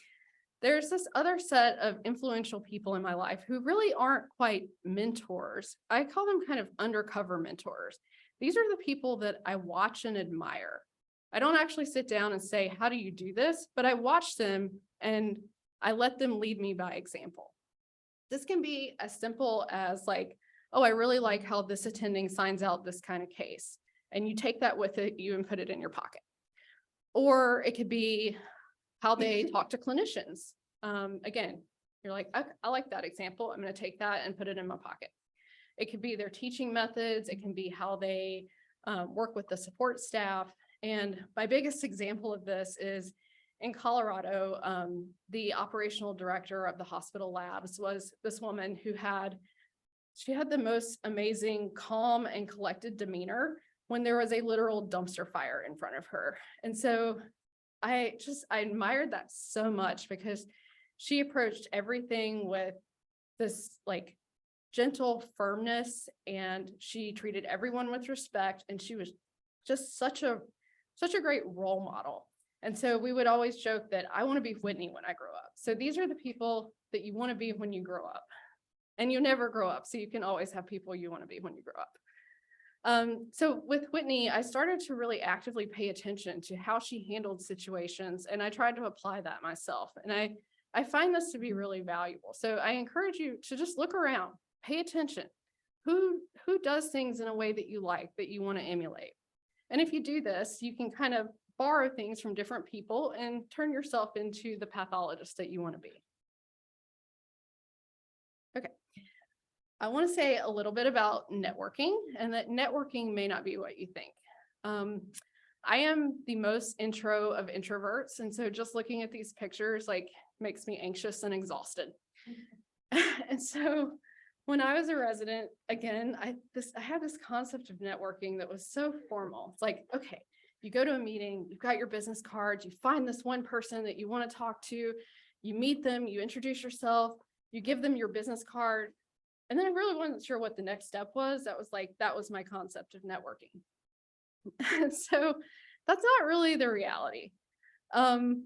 there's this other set of influential people in my life who really aren't quite mentors. I call them kind of undercover mentors. These are the people that I watch and admire. I don't actually sit down and say, how do you do this? But I watch them and I let them lead me by example. This can be as simple as like, oh, I really like how this attending signs out this kind of case. And you take that with you and put it in your pocket. Or it could be how they talk to clinicians. Again, you're like, I like that example. I'm going to take that and put it in my pocket. It could be their teaching methods. It can be how they work with the support staff. And my biggest example of this is in Colorado, the operational director of the hospital labs was this woman who had the most amazing, calm and collected demeanor when there was a literal dumpster fire in front of her. And so I admired that so much because she approached everything with this like gentle firmness, and she treated everyone with respect, and she was just such a great role model. And so we would always joke that I want to be Whitney when I grow up. So these are the people that you want to be when you grow up. And you never grow up, so you can always have people you want to be when you grow up. So with Whitney, I started to really actively pay attention to how she handled situations, and I tried to apply that myself. And I find this to be really valuable. So I encourage you to just look around, pay attention. Who does things in a way that you like, that you want to emulate? And if you do this, you can kind of borrow things from different people and turn yourself into the pathologist that you want to be. Okay. I want to say a little bit about networking, and that networking may not be what you think. I am the most intro of introverts. And so just looking at these pictures like makes me anxious and exhausted. And so when I was a resident, again, I had this concept of networking that was so formal. It's like, okay, you go to a meeting, you've got your business cards, you find this one person that you want to talk to, you meet them, you introduce yourself, you give them your business card. And then I really wasn't sure what the next step was. That was my concept of networking. So that's not really the reality. And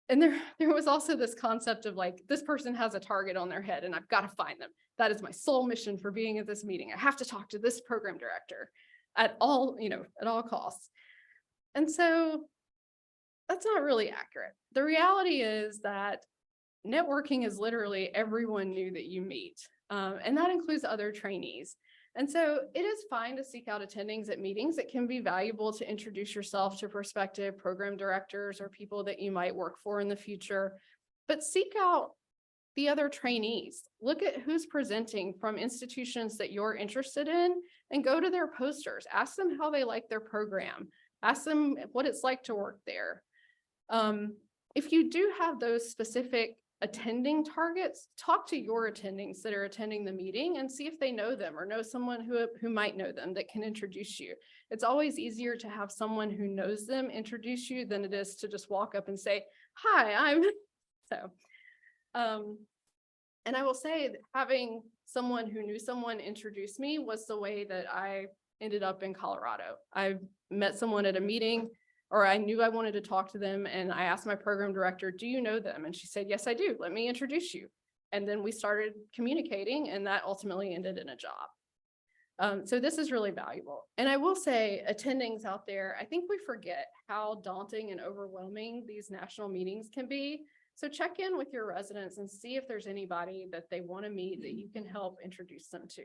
there was also this concept of like, this person has a target on their head and I've got to find them. That is my sole mission for being at this meeting. I have to talk to this program director at all costs. And so that's not really accurate. The reality is that networking is literally everyone new that you meet. And that includes other trainees. And so it is fine to seek out attendings at meetings. It can be valuable to introduce yourself to prospective program directors or people that you might work for in the future, but seek out the other trainees. Look at who's presenting from institutions that you're interested in and go to their posters. Ask them how they like their program. Ask them what it's like to work there. If you do have those specific attending targets, talk to your attendings that are attending the meeting and see if they know them or know someone who might know them that can introduce you. It's always easier to have someone who knows them introduce you than it is to just walk up and say, hi, I'm so. And I will say that having someone who knew someone introduce me was the way that I ended up in Colorado. I met someone at a meeting, or I knew I wanted to talk to them, and I asked my program director, do you know them? And she said, yes, I do. Let me introduce you. And then we started communicating, and that ultimately ended in a job. So this is really valuable. And I will say, attendings out there, I think we forget how daunting and overwhelming these national meetings can be. So check in with your residents and see if there's anybody that they want to meet that you can help introduce them to.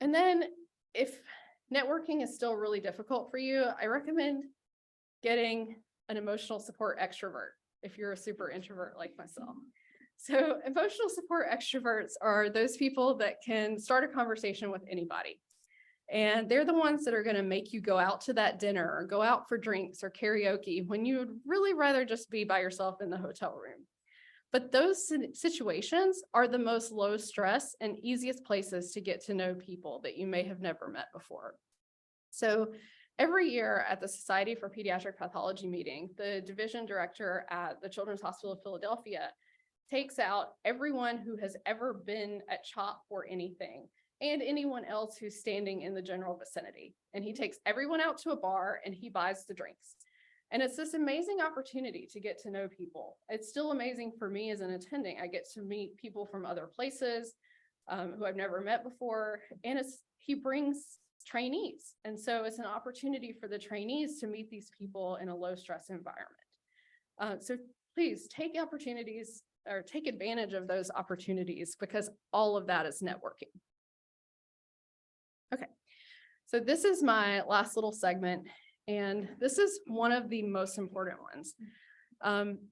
And then if networking is still really difficult for you, I recommend getting an emotional support extrovert if you're a super introvert like myself. So emotional support extroverts are those people that can start a conversation with anybody. And they're the ones that are going to make you go out to that dinner or go out for drinks or karaoke when you would really rather just be by yourself in the hotel room. But those situations are the most low stress and easiest places to get to know people that you may have never met before. So every year at the Society for Pediatric Pathology meeting, the division director at the Children's Hospital of Philadelphia takes out everyone who has ever been at CHOP or anything, and anyone else who's standing in the general vicinity. And he takes everyone out to a bar and he buys the drinks. And it's this amazing opportunity to get to know people. It's still amazing for me as an attending. I get to meet people from other places who I've never met before. And he brings trainees. And so it's an opportunity for the trainees to meet these people in a low stress environment. So please take opportunities or take advantage of those opportunities, because all of that is networking. Okay, so this is my last little segment, and this is one of the most important ones.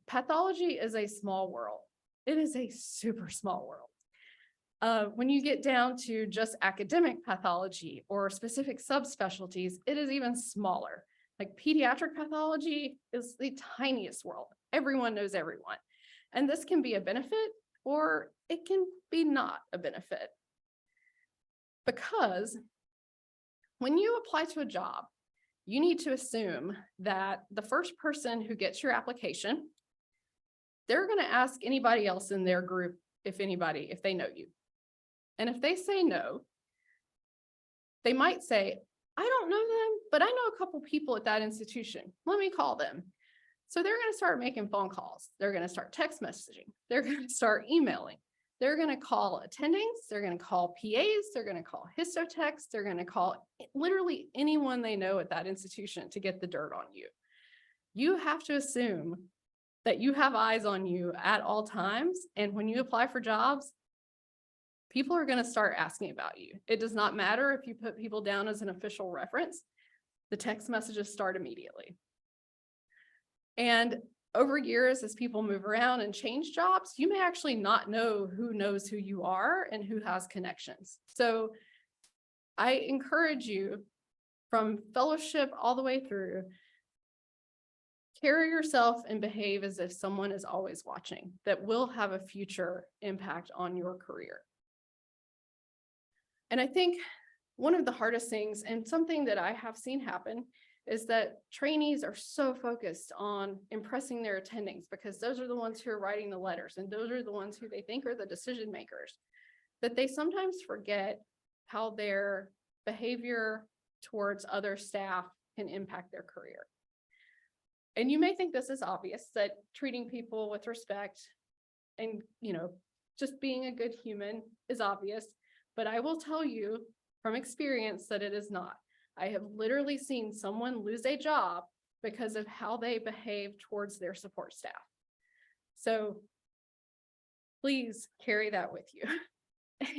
Pathology is a small world. It is a super small world. When you get down to just academic pathology or specific subspecialties, it is even smaller. Like pediatric pathology is the tiniest world. Everyone knows everyone. And this can be a benefit or it can be not a benefit. Because when you apply to a job, you need to assume that the first person who gets your application, they're going to ask anybody else in their group, if they know you. And if they say no, they might say, I don't know them, but I know a couple people at that institution. Let me call them. So they're going to start making phone calls. They're going to start text messaging. They're going to start emailing. They're going to call attendings. They're going to call PAs. They're going to call histotechs. They're going to call literally anyone they know at that institution to get the dirt on you. You have to assume that you have eyes on you at all times. And when you apply for jobs, people are going to start asking about you. It does not matter if you put people down as an official reference. The text messages start immediately. And over years, as people move around and change jobs, you may actually not know who knows who you are and who has connections. So I encourage you from fellowship all the way through, carry yourself and behave as if someone is always watching. That will have a future impact on your career. And I think one of the hardest things, and something that I have seen happen, is that trainees are so focused on impressing their attendings because those are the ones who are writing the letters and those are the ones who they think are the decision makers, that they sometimes forget how their behavior towards other staff can impact their career. And you may think this is obvious, that treating people with respect and, just being a good human is obvious, but I will tell you from experience that it is not. I have literally seen someone lose a job because of how they behave towards their support staff. So please carry that with you.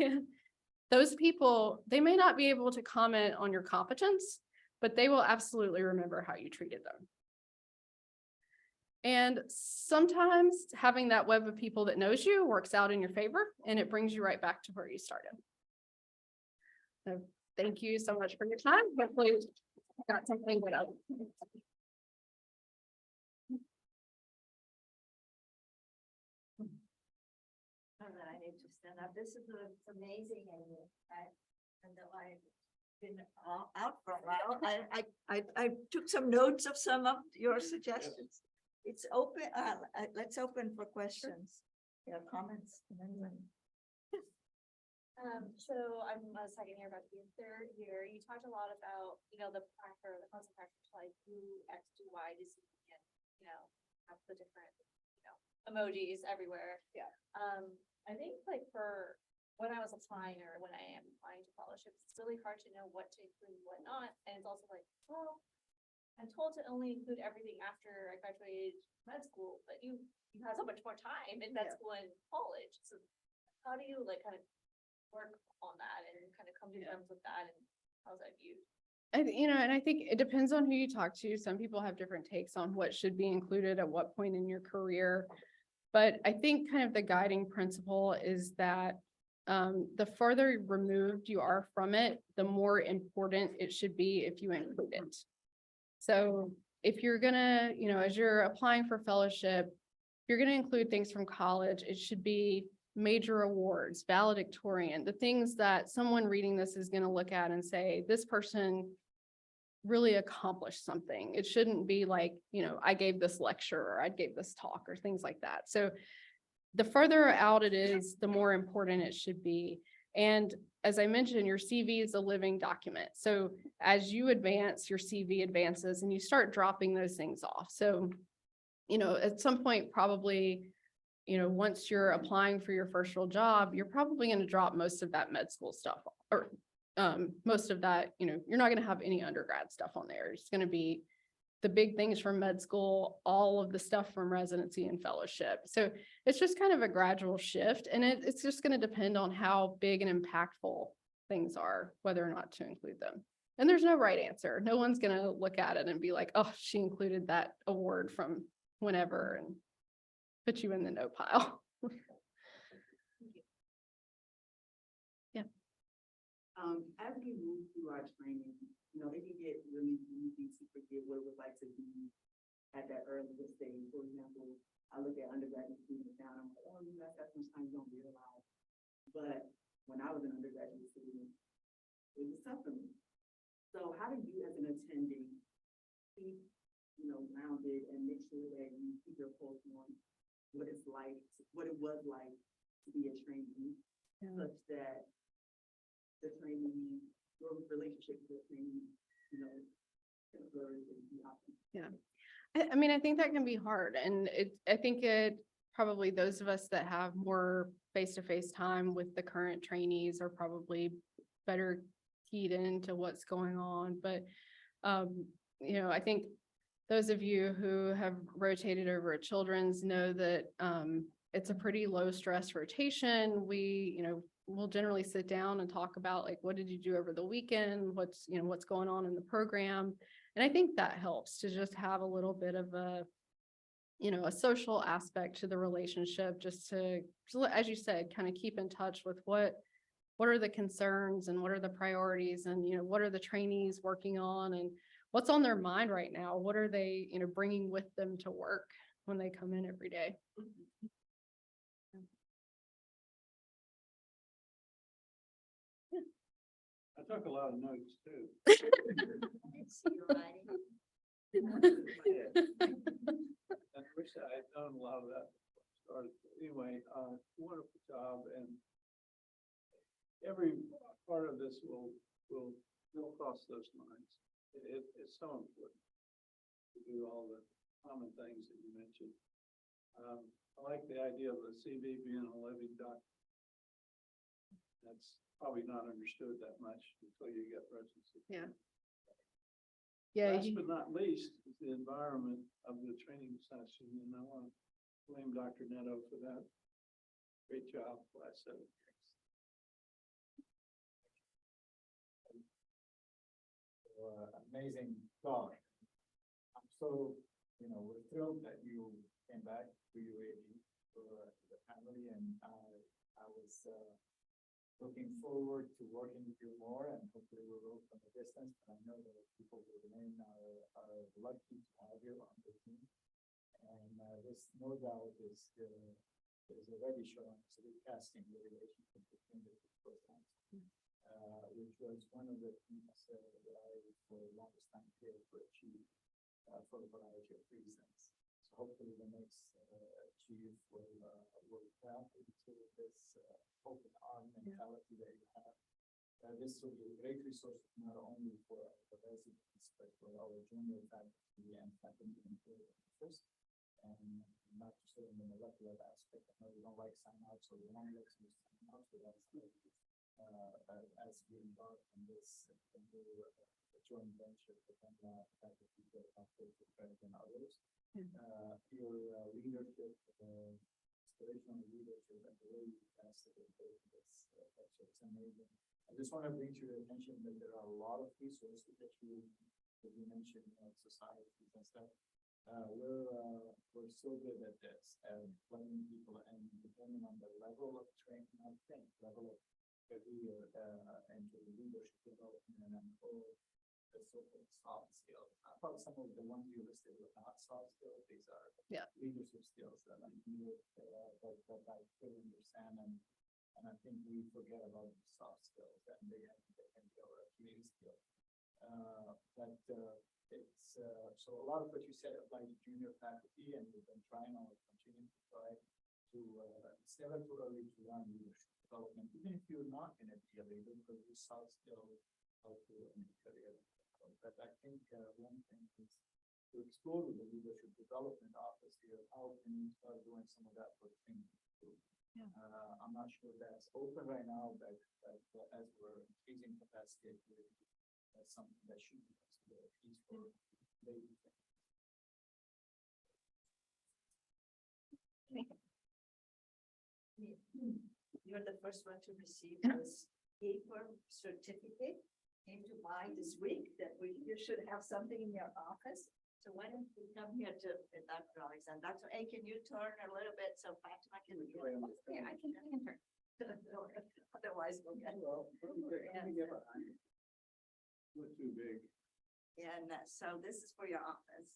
And those people, they may not be able to comment on your competence, but they will absolutely remember how you treated them. And sometimes having that web of people that knows you works out in your favor, and it brings you right back to where you started. So thank you so much for your time. Hopefully you got something good out of it. I need to stand up. This is amazing, and I know I've been out for a while. I took some notes of some of your suggestions. It's open. Let's open for questions. Comments. So I'm a second year, about to be a third year. You talked a lot about, the practice, the constant practice, like do X, do Y, just, have the different, emojis everywhere. Yeah. I think like for when I was applying or when I am applying to fellowships, it's really hard to know what to include, what not. And it's also like, well, I'm told to only include everything after I graduated med school, but you have so much more time in med school and college. So how do you like kind of work on that and kind of come to terms with that, and how's that viewed? And I think it depends on who you talk to. Some people have different takes on what should be included at what point in your career. But I think kind of the guiding principle is that the farther removed you are from it, the more important it should be if you include it. So if you're gonna, as you're applying for fellowship, you're gonna include things from college, it should be major awards, valedictorian, the things that someone reading this is gonna look at and say, this person really accomplished something. It shouldn't be like, I gave this lecture or I gave this talk or things like that. So the further out it is, the more important it should be. And as I mentioned, your CV is a living document. So as you advance, your CV advances and you start dropping those things off. So, at some point, probably, once you're applying for your first real job, you're probably going to drop most of that med school stuff or most of that, you're not going to have any undergrad stuff on there. It's going to be the big things from med school, all of the stuff from residency and fellowship. So it's just kind of a gradual shift, and it's just going to depend on how big and impactful things are, whether or not to include them. And there's no right answer. No one's going to look at it and be like, oh, she included that award from whenever and put you in the no pile. As we move through our training, it can get really easy to forget what it was like to be at that earlier stage. For example, I look at undergraduate students now and I'm like, oh, that's much time you don't realize. But when I was an undergraduate student, it was tough for me. So how do you as an attending keep, grounded and make sure that you keep your pulse on what it's like, what it was like to be a trainee, such that the trainee, your relationship with the trainee, can flourish and be optimal. Yeah. I mean, I think that can be hard. And I think it probably those of us that have more face-to-face time with the current trainees are probably better keyed into what's going on. But, I think those of you who have rotated over at Children's know that it's a pretty low stress rotation. We'll generally sit down and talk about like, what did you do over the weekend? What's going on in the program? And I think that helps to just have a little bit of a a social aspect to the relationship, just to, as you said, kind of keep in touch with what are the concerns and what are the priorities and, what are the trainees working on and what's on their mind right now? What are they, bringing with them to work when they come in every day? I took a lot of notes too. I wish I had done a lot of that before I started. Anyway, wonderful job, and every part of this will cross those lines. It's so important to do all the common things that you mentioned. I like the idea of the CV being a living document. That's probably not understood that much until you get residency. Yeah. Yeah. Last but not least is the environment of the training session, and I want to blame Dr. Netto for that. Great job last 7 years. Amazing talk. I'm so, we're thrilled that you came back to UAB for the family, and I was looking forward to working with you more, and hopefully we'll go from a distance. But I know that people who remain are lucky to have you on the team, and this no doubt is already showing us recasting the relationship between the two programs. Which was one of the things that I, for the longest time, here to achieve for a variety of reasons. So hopefully the next chief will tap into this open arm mentality that you have. This will be a great resource not only for the residents, but for our junior faculty and faculty employers. And not just in the molecular aspect. I know we don't like sign-outs, so we want to use sign-outs, but that's as we embark on this joint venture with faculty that are better than others. Your leadership, inspirational leadership, and the way you passed it, it's amazing. I just want to bring to your attention that there are a lot of resources that you mentioned, societies and stuff. We're so good at this, blending people, and depending on the level of training, level of career, and the leadership development, and all the so-called soft skills. I thought some of the ones you listed were not soft skills. These are leadership skills that I need, that I fully understand, and I think we forget about the soft skills, and they can be our Achilles skill. It's so a lot of what you said applies to junior faculty, and we've been trying or continue to try to it's never too early to learn leadership development, even if you're not going to be a leader, because you soft skills how to in your career. But I think one thing is to explore with the leadership development office here, how can you start doing some of that for training? I'm not sure that's open right now, but as we're increasing capacity, that's something that should be considered, at least for maybe. You're the first one to receive this paper certificate. Came to mind this week that you should have something in your office. So why don't you come here to Dr. Alexander? Dr. A, can you turn a little bit so Fatima can? Yeah, I can turn. Otherwise we'll get. Not too big. And so this is for your office.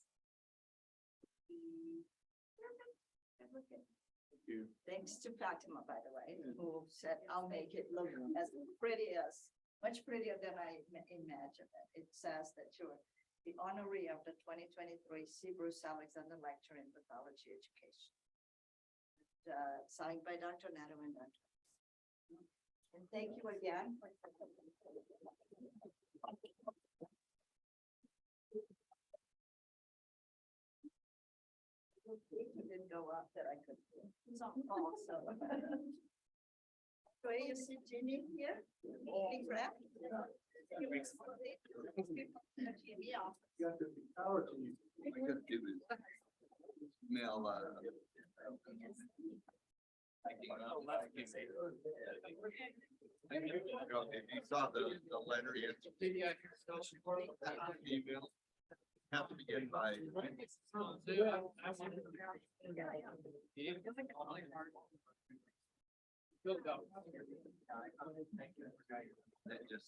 Thank you. Thanks to Fatima, by the way, who said, I'll make it look as pretty as, much prettier than I imagined it. It says that you're the honoree of the 2023 C. Bruce Alexander Lecture in Pathology Education. Signed by Dr. Netto and Dr. And thank you again. It didn't go up that I could. It's on call, so. So you see Ginny here? Big rep? You got the pathology. We gotta do this. Mail, if you saw the letter, email. have to begin by. That just.